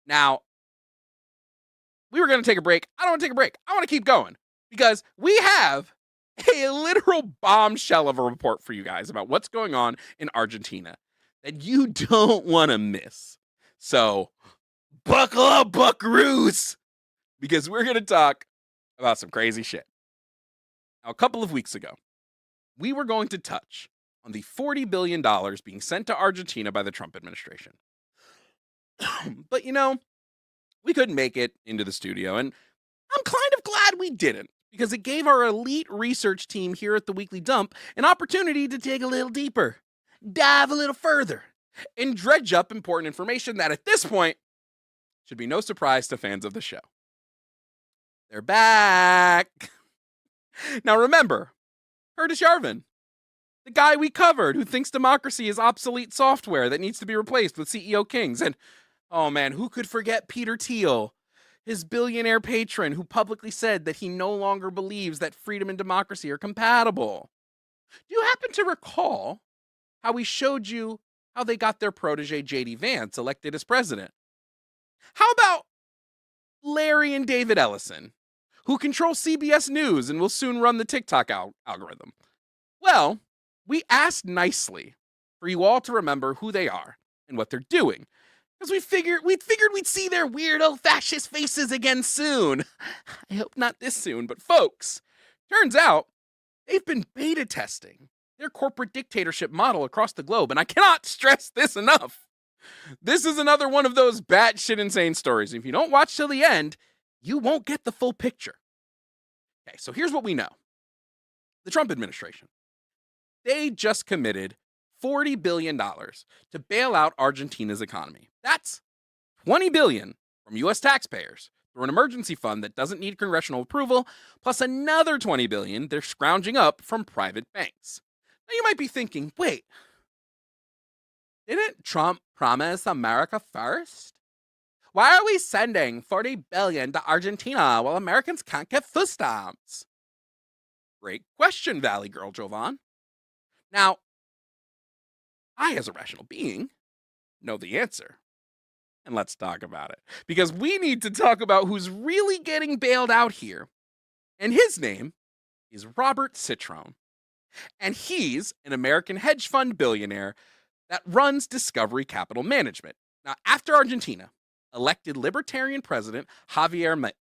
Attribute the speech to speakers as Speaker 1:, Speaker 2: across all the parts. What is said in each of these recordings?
Speaker 1: Now, we were going to take a break. I don't want to take a break. I want to keep going because we have a literal bombshell of a report for you guys about what's going on in Argentina that you don't want to miss. So, buckle up, buckaroos, because we're going to talk about some crazy shit. Now, a couple of weeks ago, we were going to touch on the $40 billion being sent to Argentina by the Trump administration. But, we couldn't make it into the studio, and I'm kind of glad we didn't, because it gave our elite research team here at the Weekly Dump an opportunity to dig a little deeper, dive a little further, and dredge up important information that at this point should be no surprise to fans of the show. They're back. Now remember, Curtis Yarvin, the guy we covered who thinks democracy is obsolete software that needs to be replaced with CEO kings. And, oh man, who could forget Peter Thiel, his billionaire patron who publicly said that he no longer believes that freedom and democracy are compatible. Do you happen to recall how we showed you how they got their protege J.D. Vance elected as president? How about Larry and David Ellison, who control CBS News and will soon run the TikTok algorithm? Well, we asked nicely for you all to remember who they are and what they're doing, because we figured we'd see their weirdo fascist faces again soon. I hope not this soon, but folks, turns out they've been beta testing their corporate dictatorship model across the globe, and I cannot stress this enough. This is another one of those batshit insane stories. If you don't watch till the end, you won't get the full picture. Okay, so here's what we know. The Trump administration, they just committed $40 billion to bail out Argentina's economy. That's $20 billion from U.S. taxpayers through an emergency fund that doesn't need congressional approval, plus another $20 billion they're scrounging up from private banks. Now you might be thinking, wait, didn't Trump promise America first? Why are we sending $40 billion to Argentina while Americans can't get food stamps? Great question, Valley Girl Jovan. Now, I, as a rational being, know the answer. And let's talk about it. Because we need to talk about who's really getting bailed out here. And his name is Robert Citrone. And he's an American hedge fund billionaire that runs Discovery Capital Management. Now, after Argentina elected Libertarian President Javier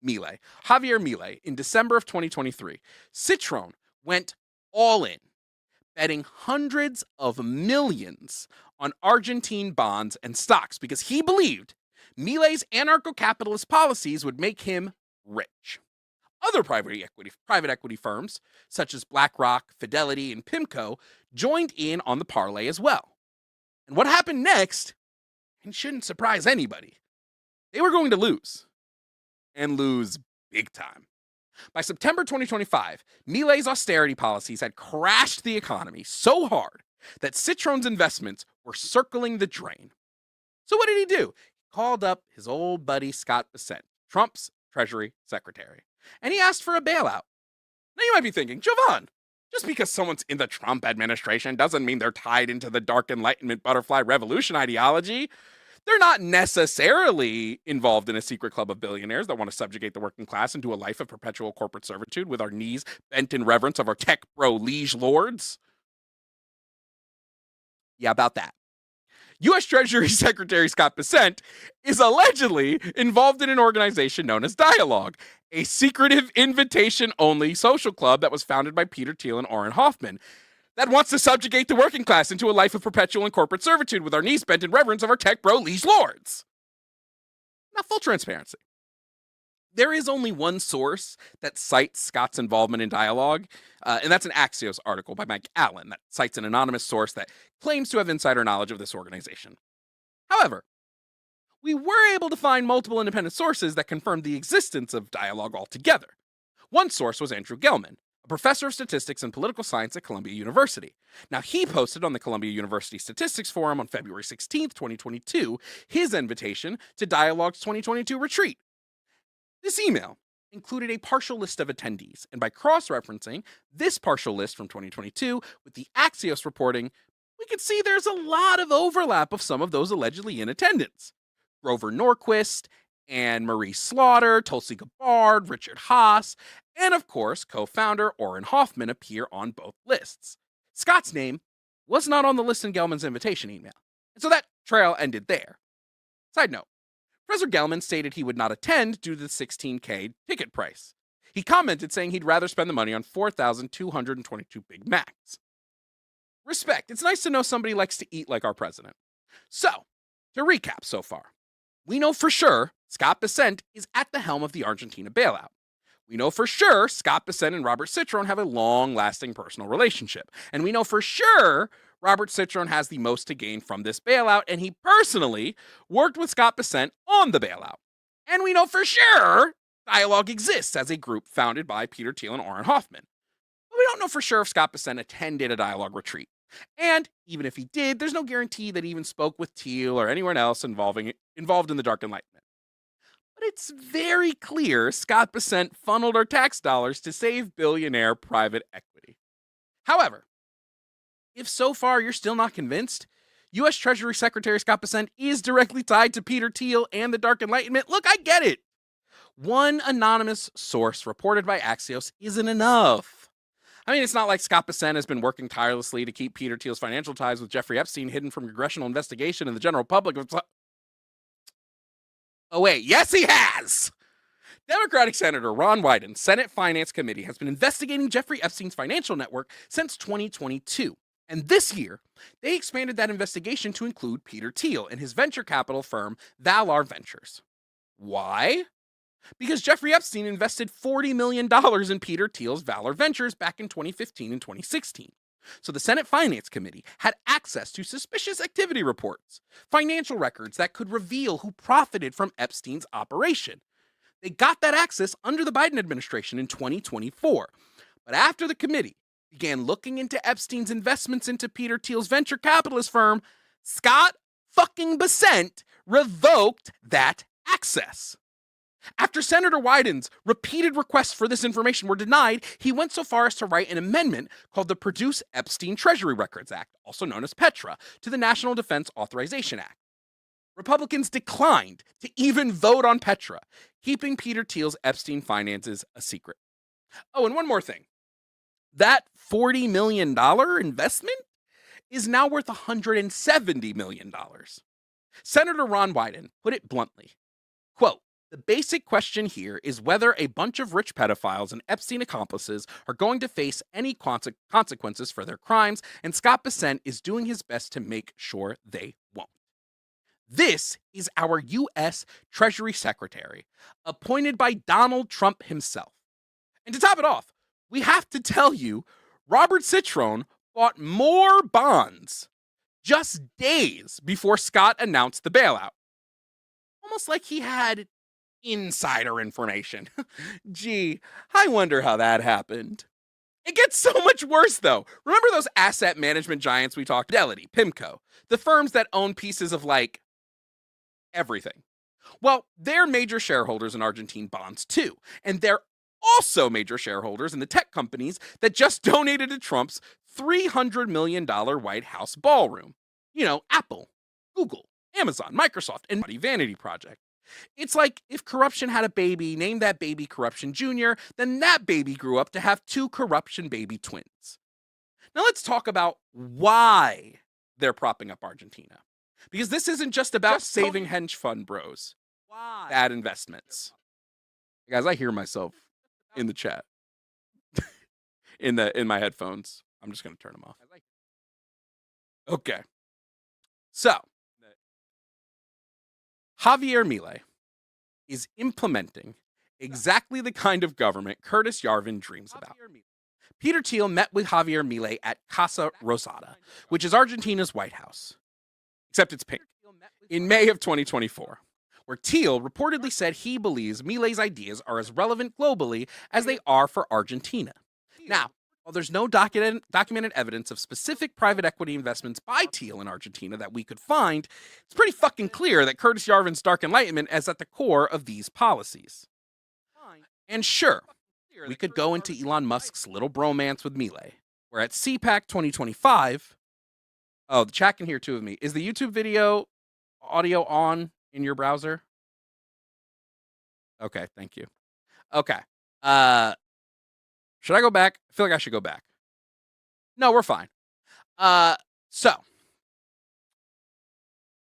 Speaker 1: Milei in December of 2023, Citrone went all in, betting hundreds of millions on Argentine bonds and stocks because he believed Milei's anarcho-capitalist policies would make him rich. Other private equity firms, such as BlackRock, Fidelity, and PIMCO, joined in on the parlay as well. And what happened next, and shouldn't surprise anybody, they were going to lose. And lose big time. By September 2025, Milei's austerity policies had crashed the economy so hard that Citrone's investments were circling the drain. So what did he do? He called up his old buddy Scott Bessent, Trump's Treasury Secretary, and he asked for a bailout. Now you might be thinking, Jovan, just because someone's in the Trump administration doesn't mean they're tied into the dark enlightenment butterfly revolution ideology. They're not necessarily involved in a secret club of billionaires that want to subjugate the working class into a life of perpetual corporate servitude with our knees bent in reverence of our tech bro liege lords. Yeah, about that. U.S. Treasury Secretary Scott Bessent is allegedly involved in an organization known as Dialogue, a secretive invitation-only social club that was founded by Peter Thiel and Orrin Hoffman that wants to subjugate the working class into a life of perpetual and corporate servitude with our knees bent in reverence of our tech bro liege lords. Now, full transparency. There is only one source that cites Scott's involvement in Dialogue, and that's an Axios article by Mike Allen that cites an anonymous source that claims to have insider knowledge of this organization. However, we were able to find multiple independent sources that confirmed the existence of Dialogue altogether. One source was Andrew Gelman, a professor of statistics and political science at Columbia University. Now, he posted on the Columbia University Statistics Forum on February 16th, 2022, his invitation to Dialogue's 2022 retreat. This email included a partial list of attendees, and by cross-referencing this partial list from 2022 with the Axios reporting, we can see there's a lot of overlap of some of those allegedly in attendance. Grover Norquist, Anne Marie Slaughter, Tulsi Gabbard, Richard Haas, and of course, co founder Orrin Hoffman appear on both lists. Scott's name was not on the list in Gelman's invitation email, and so that trail ended there. Side note, Professor Gelman stated he would not attend due to the $16K ticket price. He commented saying he'd rather spend the money on 4,222 Big Macs. Respect. It's nice to know somebody likes to eat like our president. So, to recap so far, we know for sure Scott Bessent is at the helm of the Argentina bailout. We know for sure Scott Bessent and Robert Citrone have a long-lasting personal relationship. And we know for sure Robert Citrone has the most to gain from this bailout, and he personally worked with Scott Bessent on the bailout. And we know for sure Dialogue exists as a group founded by Peter Thiel and Orrin Hoffman. But we don't know for sure if Scott Bessent attended a Dialogue retreat. And even if he did, there's no guarantee that he even spoke with Thiel or anyone else involved in the Dark Enlightenment. But it's very clear Scott Bessent funneled our tax dollars to save billionaire private equity. However, if so far you're still not convinced, U.S. Treasury Secretary Scott Bessent is directly tied to Peter Thiel and the Dark Enlightenment. Look, I get it. One anonymous source reported by Axios isn't enough. I mean, it's not like Scott Bessent has been working tirelessly to keep Peter Thiel's financial ties with Jeffrey Epstein hidden from congressional investigation and the general public. Oh, wait. Yes, he has. Democratic Senator Ron Wyden, Senate Finance Committee, has been investigating Jeffrey Epstein's financial network since 2022. And this year, they expanded that investigation to include Peter Thiel and his venture capital firm, Valar Ventures. Why? Because Jeffrey Epstein invested $40 million in Peter Thiel's Valar Ventures back in 2015 and 2016. So the Senate Finance Committee had access to suspicious activity reports, financial records that could reveal who profited from Epstein's operation. They got that access under the Biden administration in 2024. But after the committee began looking into Epstein's investments into Peter Thiel's venture capitalist firm, Scott fucking Bessent revoked that access. After Senator Wyden's repeated requests for this information were denied, he went so far as to write an amendment called the Produce Epstein Treasury Records Act, also known as PETRA, to the National Defense Authorization Act. Republicans declined to even vote on PETRA, keeping Peter Thiel's Epstein finances a secret. Oh, and one more thing. That $40 million investment is now worth $170 million. Senator Ron Wyden put it bluntly, quote, "The basic question here is whether a bunch of rich pedophiles and Epstein accomplices are going to face any consequences for their crimes, and Scott Bessent is doing his best to make sure they won't." This is our U.S. Treasury Secretary, appointed by Donald Trump himself. And to top it off, we have to tell you, Robert Citrone bought more bonds just days before Scott announced the bailout. Almost like he had insider information. Gee, I wonder how that happened. It gets so much worse, though. Remember those asset management giants we talked about? Fidelity, PIMCO, the firms that own pieces of, like, everything. Well, they're major shareholders in Argentine bonds, too. And they're also major shareholders in the tech companies that just donated to Trump's $300 million White House ballroom. You know, Apple, Google, Amazon, Microsoft, and Vanity Project. It's like if corruption had a baby, named that baby Corruption Jr., then that baby grew up to have two corruption baby twins. Now let's talk about why they're propping up Argentina. Because this isn't just about saving hedge fund bros. Why? Bad investments. Guys, I hear myself in the chat. in my headphones. I'm just going to turn them off. Okay. So, Javier Milei is implementing exactly the kind of government Curtis Yarvin dreams about. Peter Thiel met with Javier Milei at Casa Rosada, which is Argentina's White House. Except it's pink. In May of 2024, where Thiel reportedly said he believes Milei's ideas are as relevant globally as they are for Argentina. Now, while there's no documented evidence of specific private equity investments by Thiel in Argentina that we could find, it's pretty fucking clear that Curtis Yarvin's Dark Enlightenment is at the core of these policies. And sure, we could go into Elon Musk's little bromance with Milei, where at CPAC 2025, Oh, the chat can hear two of me. Is the YouTube video audio on in your browser? Okay, thank you. Okay. Uh, should I go back? I feel like I should go back. No, we're fine. So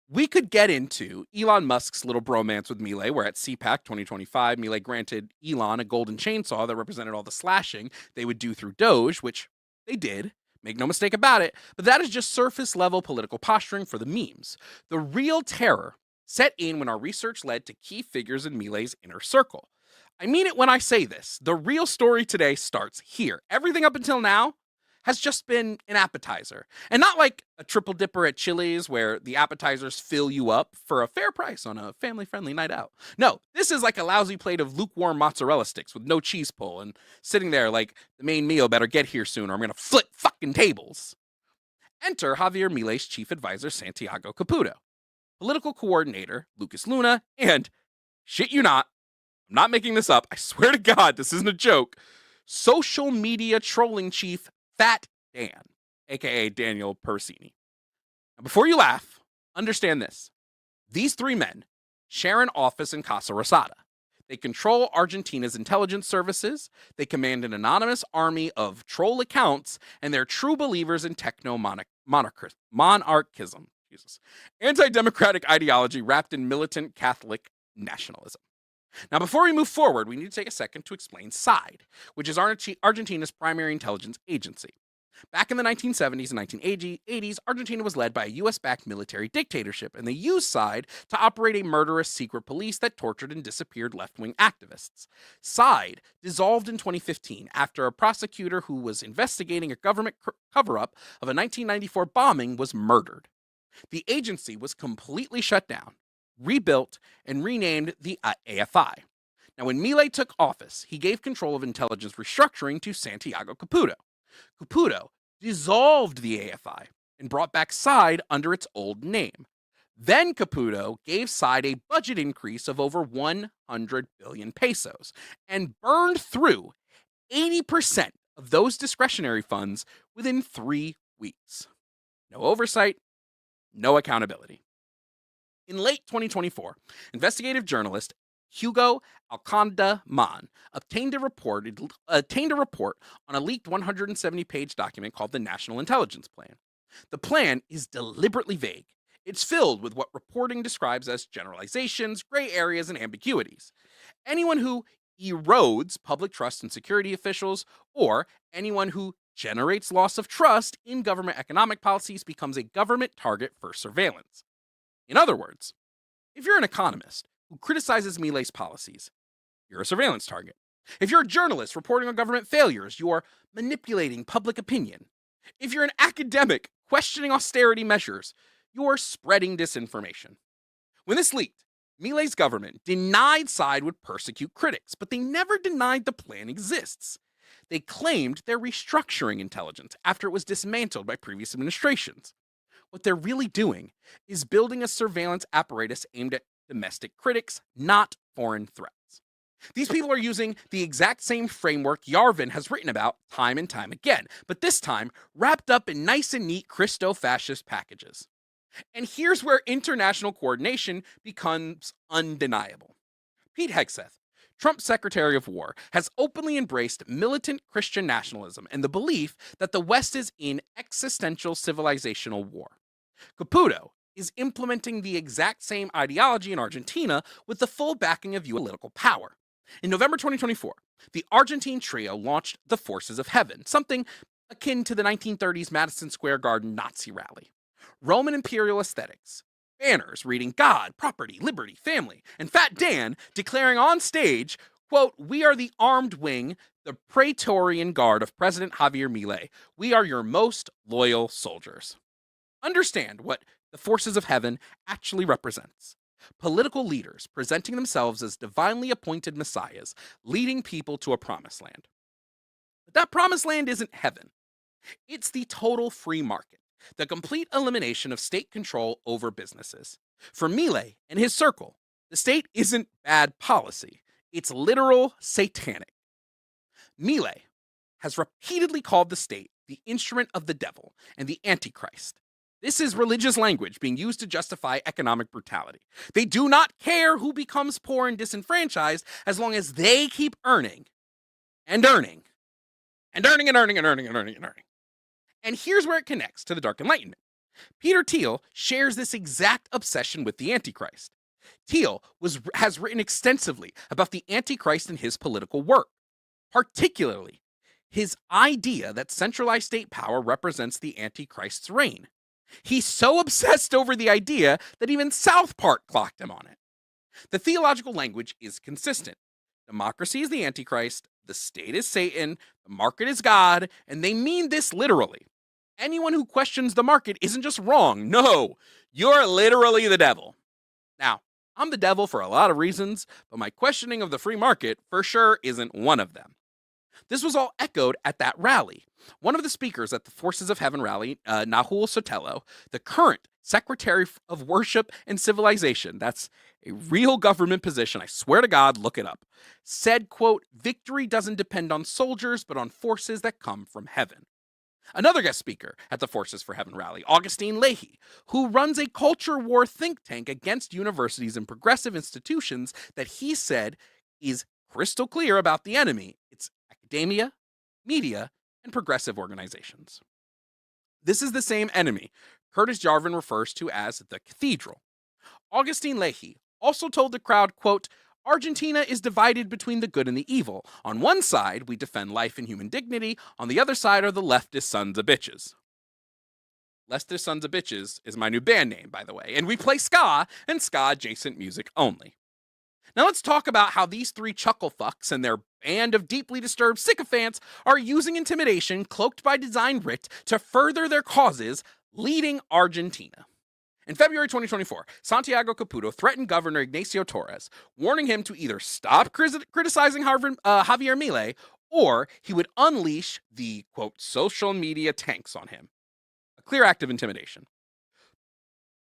Speaker 1: we could get into Elon Musk's little bromance with Milei, where at CPAC 2025, Milei granted Elon a golden chainsaw that represented all the slashing they would do through Doge, which they did. Make no mistake about it, but that is just surface level political posturing for the memes. The real terror set in when our research led to key figures in Milei's inner circle. I mean it when I say this. The real story today starts here. Everything up until now has just been an appetizer. And not like a triple dipper at Chili's where the appetizers fill you up for a fair price on a family friendly night out. No, this is like a lousy plate of lukewarm mozzarella sticks with no cheese pull and sitting there like the main meal better get here soon or I'm gonna flip fucking tables. Enter Javier Milei's chief advisor, Santiago Caputo, political coordinator, Lucas Luna, and shit you not, I'm not making this up, I swear to God, this isn't a joke, social media trolling chief Fat Dan, aka Daniel Persini. Now, before you laugh, understand this. These three men share an office in Casa Rosada. They control Argentina's intelligence services, they command an anonymous army of troll accounts, and they're true believers in monarchism, Jesus, anti-democratic ideology wrapped in militant Catholic nationalism. Now, before we move forward, we need to take a second to explain SIDE, which is Argentina's primary intelligence agency. Back in the 1970s and 1980s, Argentina was led by a US-backed military dictatorship, and they used SIDE to operate a murderous secret police that tortured and disappeared left-wing activists. SIDE dissolved in 2015 after a prosecutor who was investigating a government cover-up of a 1994 bombing was murdered. The agency was completely shut down, rebuilt, and renamed the AFI. Now, when Milei took office, he gave control of intelligence restructuring to Santiago Caputo. Caputo dissolved the AFI and brought back SIDE under its old name. Then Caputo gave SIDE a budget increase of over 100 billion pesos and burned through 80% of those discretionary funds within 3 weeks. No oversight, no accountability. In late 2024, investigative journalist Hugo Alconda Man obtained a report on a leaked 170-page document called the National Intelligence Plan. The plan is deliberately vague. It's filled with what reporting describes as generalizations, gray areas, and ambiguities. Anyone who erodes public trust in security officials or anyone who generates loss of trust in government economic policies becomes a government target for surveillance. In other words, if you're an economist who criticizes Milei's policies, you're a surveillance target. If you're a journalist reporting on government failures, you're manipulating public opinion. If you're an academic questioning austerity measures, you're spreading disinformation. When this leaked, Milei's government denied SIDE would persecute critics, but they never denied the plan exists. They claimed they're restructuring intelligence after it was dismantled by previous administrations. What they're really doing is building a surveillance apparatus aimed at domestic critics, not foreign threats. These people are using the exact same framework Yarvin has written about time and time again, but this time wrapped up in nice and neat Christo-fascist packages. And here's where international coordination becomes undeniable. Pete Hegseth, Trump's Secretary of War, has openly embraced militant Christian nationalism and the belief that the West is in existential civilizational war. Caputo is implementing the exact same ideology in Argentina with the full backing of U.S. political power. In November 2024, the Argentine trio launched the Forces of Heaven, something akin to the 1930s Madison Square Garden Nazi rally. Roman imperial aesthetics, banners reading God, property, liberty, family, and Fat Dan declaring on stage, quote, "We are the armed wing, the Praetorian Guard of President Javier Milei. We are your most loyal soldiers." Understand what the Forces of Heaven actually represents. Political leaders presenting themselves as divinely appointed messiahs, leading people to a promised land. But that promised land isn't heaven. It's the total free market, the complete elimination of state control over businesses. For Milei and his circle, the state isn't bad policy. It's literal satanic. Milei has repeatedly called the state the instrument of the devil and the Antichrist. This is religious language being used to justify economic brutality. They do not care who becomes poor and disenfranchised as long as they keep earning and earning and earning and earning and earning and earning and earning. And here's where it connects to the Dark Enlightenment. Peter Thiel shares this exact obsession with the Antichrist. Thiel has written extensively about the Antichrist in his political work, particularly his idea that centralized state power represents the Antichrist's reign. He's so obsessed over the idea that even South Park clocked him on it. The theological language is consistent. Democracy is the Antichrist, the state is Satan, the market is God, and they mean this literally. Anyone who questions the market isn't just wrong. No, you're literally the devil. Now, I'm the devil for a lot of reasons, but my questioning of the free market for sure isn't one of them. This was all echoed at that rally. One of the speakers at the Forces of Heaven rally, Nahul Sotelo, the current Secretary of Worship and Civilization, that's a real government position, I swear to God, look it up, said, quote, "Victory doesn't depend on soldiers, but on forces that come from heaven." Another guest speaker at the Forces for Heaven rally, Augustine Leahy, who runs a culture war think tank against universities and progressive institutions that he said is crystal clear about the enemy. It's academia, media, and progressive organizations. This is the same enemy Curtis Jarvin refers to as the cathedral. Augustine Leahy also told the crowd, quote, "Argentina is divided between the good and the evil. On one side, we defend life and human dignity. On the other side are the leftist sons of bitches." Leftist Sons of Bitches is my new band name, by the way, and we play ska and ska-adjacent music only. Now let's talk about how these three chuckle fucks and their band of deeply disturbed sycophants are using intimidation cloaked by design writ to further their causes, leading Argentina. In February 2024, Santiago Caputo threatened Governor Ignacio Torres, warning him to either stop criticizing Javier Milei or he would unleash the, quote, social media tanks on him. A clear act of intimidation.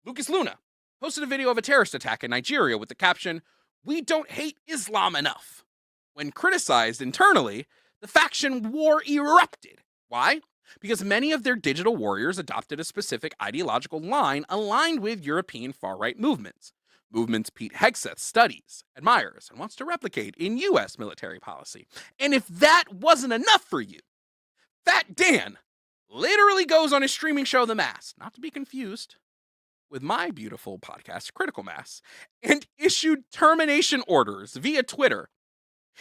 Speaker 1: Lucas Luna posted a video of a terrorist attack in Nigeria with the caption, "We don't hate Islam enough." When criticized internally, the faction war erupted. Why? Because many of their digital warriors adopted a specific ideological line aligned with European far-right movements. Movements Pete Hegseth studies, admires, and wants to replicate in US military policy. And if that wasn't enough for you, Fat Dan literally goes on his streaming show The Mass, not to be confused with my beautiful podcast, Critical Mass, and issued termination orders via Twitter.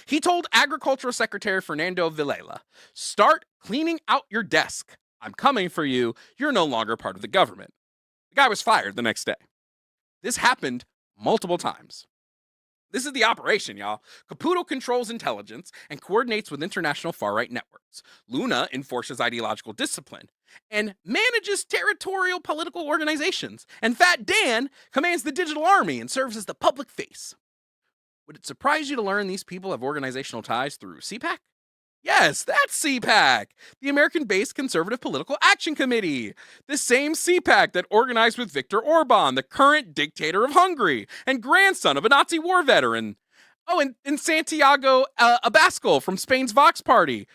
Speaker 1: He told Agricultural Secretary Fernando Villela, "Start cleaning out your desk. I'm coming for you. You're no longer part of the government." The guy was fired the next day. This happened multiple times. This is the operation, y'all. Caputo controls intelligence and coordinates with international far-right networks. Luna enforces ideological discipline and manages territorial political organizations. And Fat Dan commands the digital army and serves as the public face. Would it surprise you to learn these people have organizational ties through CPAC? Yes, that's CPAC, the American-based Conservative Political Action Committee. The same CPAC that organized with Viktor Orban, the current dictator of Hungary, and grandson of a Nazi war veteran. Oh, and Santiago Abascal from Spain's Vox Party,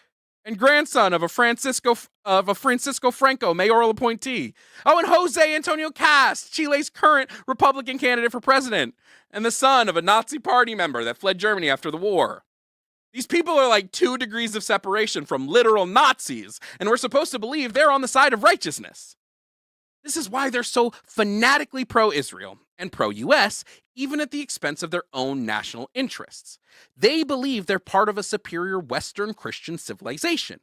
Speaker 1: and grandson of a Francisco Franco mayoral appointee. Oh, and Jose Antonio Cast, Chile's current Republican candidate for president, and the son of a Nazi party member that fled Germany after the war. These people are like 2 degrees of separation from literal Nazis, and we're supposed to believe they're on the side of righteousness. This is why they're so fanatically pro-Israel and pro-US, even at the expense of their own national interests. They believe they're part of a superior Western Christian civilization,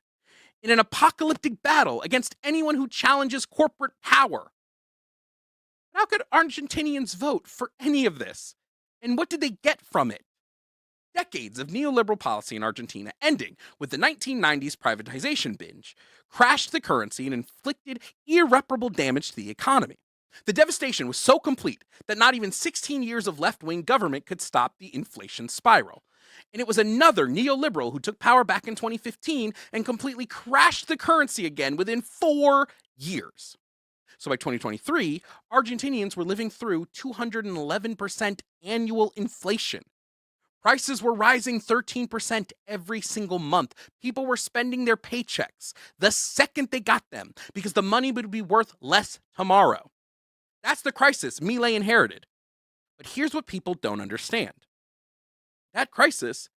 Speaker 1: in an apocalyptic battle against anyone who challenges corporate power. How could Argentinians vote for any of this? And what did they get from it? Decades of neoliberal policy in Argentina, ending with the 1990s privatization binge, crashed the currency and inflicted irreparable damage to the economy. The devastation was so complete that not even 16 years of left-wing government could stop the inflation spiral. And it was another neoliberal who took power back in 2015 and completely crashed the currency again within 4 years. So by 2023, Argentinians were living through 211% annual inflation. Prices were rising 13% every single month. People were spending their paychecks the second they got them because the money would be worth less tomorrow. That's the crisis Milei inherited. But here's what people don't understand: that crisis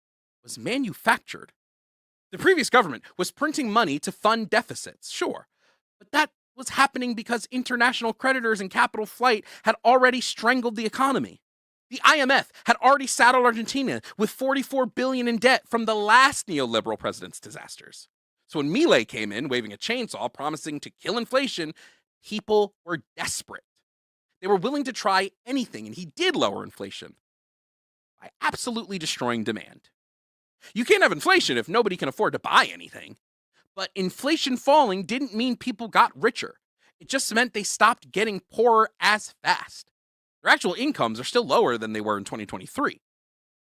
Speaker 1: was manufactured. The previous government was printing money to fund deficits, sure, but that was happening because international creditors and capital flight had already strangled the economy. The IMF had already saddled Argentina with 44 billion in debt from the last neoliberal president's disasters. So when Milei came in waving a chainsaw promising to kill inflation, people were desperate. They were willing to try anything, and he did lower inflation by absolutely destroying demand. You can't have inflation if nobody can afford to buy anything. But inflation falling didn't mean people got richer. It just meant they stopped getting poorer as fast. Their actual incomes are still lower than they were in 2023.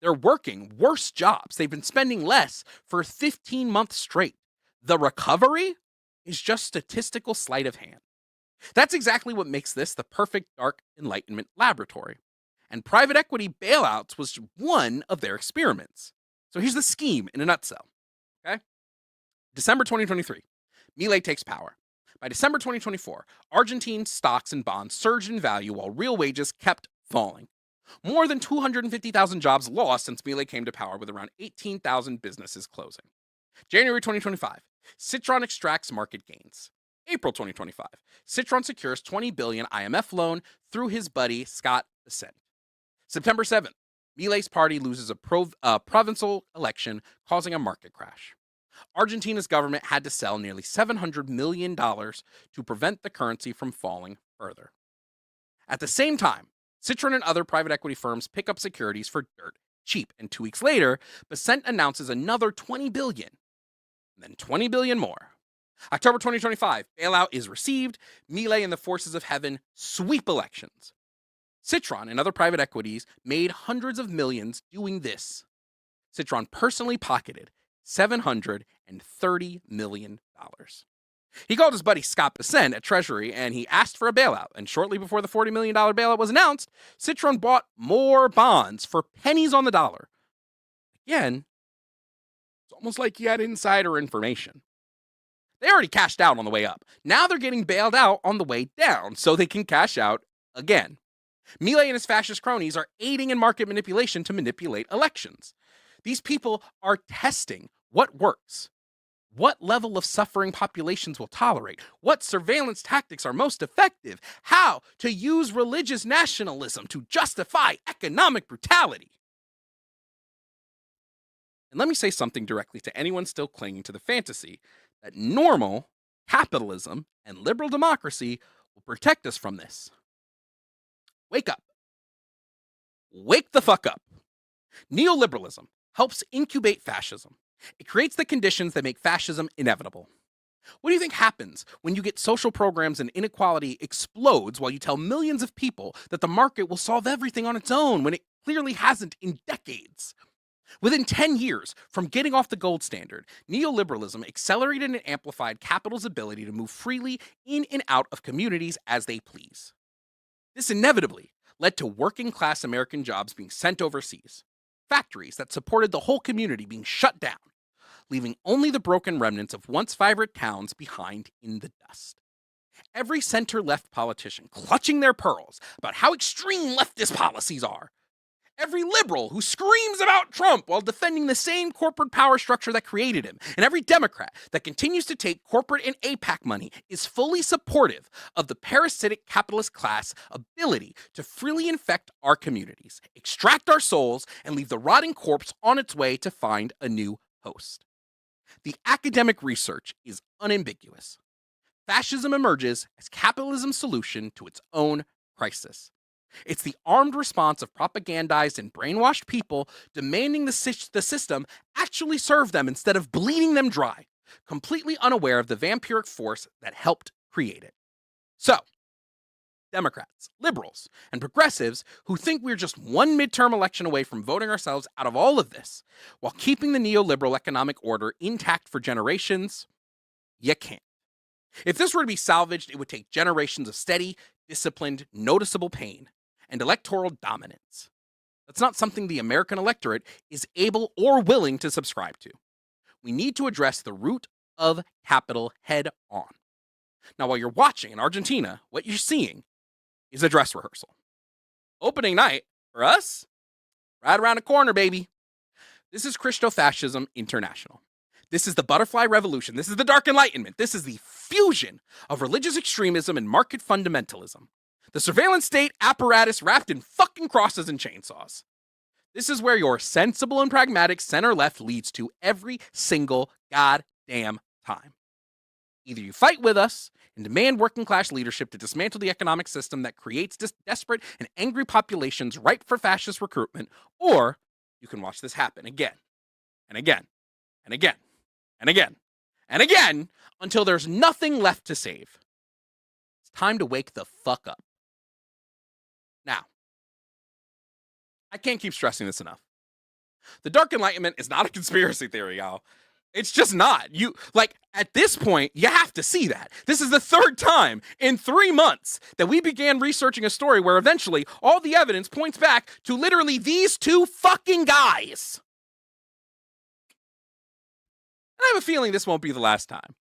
Speaker 1: They're working worse jobs. They've been spending less for 15 months straight. The recovery is just statistical sleight of hand. That's exactly what makes this the perfect dark enlightenment laboratory. And private equity bailouts was one of their experiments. So here's the scheme in a nutshell. Okay? December 2023, Milei takes power. By December 2024, Argentine stocks and bonds surged in value while real wages kept falling. More than 250,000 jobs lost since Milei came to power, with around 18,000 businesses closing. January 2025, Citron extracts market gains. April 2025, Citron secures $20 billion IMF loan through his buddy Scott Bessent. September 7th, Milei's party loses a provincial election, causing a market crash. Argentina's government had to sell nearly $700 million to prevent the currency from falling further. At the same time, Citron and other private equity firms pick up securities for dirt cheap, and 2 weeks later, Bessent announces another $20 billion, and then $20 billion more. October 2025, bailout is received. Milei and the forces of heaven sweep elections. Citron and other private equities made hundreds of millions doing this. Citron personally pocketed $730 million. He called his buddy Scott Bessent at Treasury and he asked for a bailout. And shortly before the $40 million bailout was announced, Citron bought more bonds for pennies on the dollar. Again, it's almost like he had insider information. They already cashed out on the way up. Now they're getting bailed out on the way down so they can cash out again. Milei and his fascist cronies are aiding in market manipulation to manipulate elections. These people are testing what works, what level of suffering populations will tolerate, what surveillance tactics are most effective, how to use religious nationalism to justify economic brutality. And let me say something directly to anyone still clinging to the fantasy that normal capitalism and liberal democracy will protect us from this. Wake up. Wake the fuck up. Neoliberalism helps incubate fascism. It creates the conditions that make fascism inevitable. What do you think happens when you get social programs and inequality explodes while you tell millions of people that the market will solve everything on its own when it clearly hasn't in decades? Within 10 years from getting off the gold standard, neoliberalism accelerated and amplified capital's ability to move freely in and out of communities as they please. This inevitably led to working class American jobs being sent overseas, factories that supported the whole community being shut down, leaving only the broken remnants of once vibrant towns behind in the dust. Every center-left politician clutching their pearls about how extreme leftist policies are. Every liberal who screams about Trump while defending the same corporate power structure that created him, and every Democrat that continues to take corporate and APAC money is fully supportive of the parasitic capitalist class ability to freely infect our communities, extract our souls, and leave the rotting corpse on its way to find a new host. The academic research is unambiguous. Fascism emerges as capitalism's solution to its own crisis. It's the armed response of propagandized and brainwashed people demanding the system actually serve them instead of bleeding them dry, completely unaware of the vampiric force that helped create it. So, Democrats, liberals, and progressives who think we're just one midterm election away from voting ourselves out of all of this, while keeping the neoliberal economic order intact for generations, you can't. If this were to be salvaged, it would take generations of steady, disciplined, noticeable pain and electoral dominance. That's not something the American electorate is able or willing to subscribe to. We need to address the root of capital head on. Now, while you're watching in Argentina, what you're seeing is a dress rehearsal. Opening night, for us, right around the corner, baby. This is Christofascism International. This is the butterfly revolution. This is the dark enlightenment. This is the fusion of religious extremism and market fundamentalism. The surveillance state apparatus wrapped in fucking crosses and chainsaws. This is where your sensible and pragmatic center-left leads to every single goddamn time. Either you fight with us and demand working-class leadership to dismantle the economic system that creates desperate and angry populations ripe for fascist recruitment, or you can watch this happen again and again and again and again and again until there's nothing left to save. It's time to wake the fuck up. Now, I can't keep stressing this enough. The Dark Enlightenment is not a conspiracy theory, y'all. It's just not. At this point, you have to see that. This is the third time in 3 months that we began researching a story where eventually all the evidence points back to literally these two fucking guys. And I have a feeling this won't be the last time.